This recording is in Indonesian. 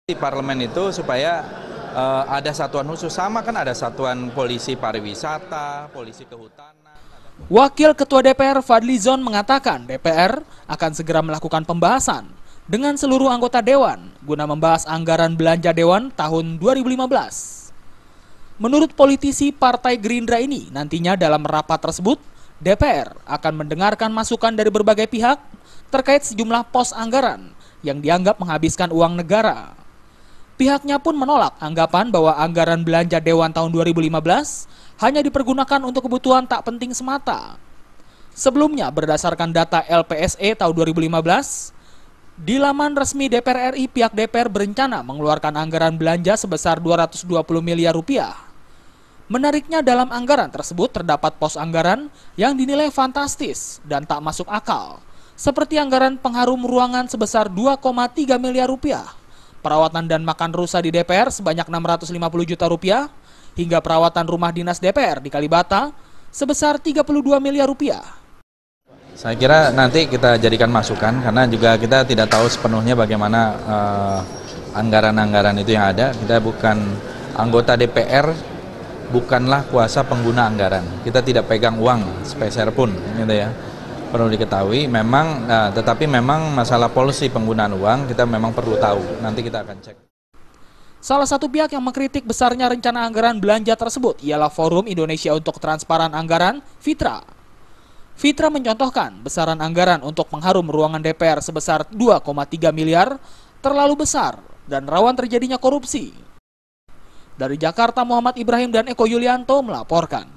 Di parlemen itu supaya ada satuan khusus, sama kan ada satuan polisi pariwisata, polisi kehutanan. Wakil Ketua DPR Fadli Zon mengatakan DPR akan segera melakukan pembahasan dengan seluruh anggota Dewan guna membahas anggaran belanja Dewan tahun 2015. Menurut politisi Partai Gerindra ini, nantinya dalam rapat tersebut, DPR akan mendengarkan masukan dari berbagai pihak terkait sejumlah pos anggaran yang dianggap menghabiskan uang negara. Pihaknya pun menolak anggapan bahwa anggaran belanja Dewan tahun 2015 hanya dipergunakan untuk kebutuhan tak penting semata. Sebelumnya, berdasarkan data LPSE tahun 2015, di laman resmi DPR RI, pihak DPR berencana mengeluarkan anggaran belanja sebesar 220 miliar rupiah. Menariknya, dalam anggaran tersebut terdapat pos anggaran yang dinilai fantastis dan tak masuk akal, seperti anggaran pengharum ruangan sebesar 2,3 miliar rupiah, perawatan dan makan rusa di DPR sebanyak 650 juta rupiah, hingga perawatan rumah dinas DPR di Kalibata sebesar 32 miliar rupiah. Saya kira nanti kita jadikan masukan, karena juga kita tidak tahu sepenuhnya bagaimana anggaran-anggaran itu yang ada. Kita bukan anggota DPR, bukanlah kuasa pengguna anggaran. Kita tidak pegang uang sepeser pun, gitu ya. Perlu diketahui, tetapi memang masalah polisi penggunaan uang kita memang perlu tahu. Nanti kita akan cek. Salah satu pihak yang mengkritik besarnya rencana anggaran belanja tersebut ialah Forum Indonesia untuk Transparan Anggaran, Fitra. Fitra mencontohkan besaran anggaran untuk pengharum ruangan DPR sebesar 2,3 miliar terlalu besar dan rawan terjadinya korupsi. Dari Jakarta, Muhammad Ibrahim dan Eko Yulianto melaporkan.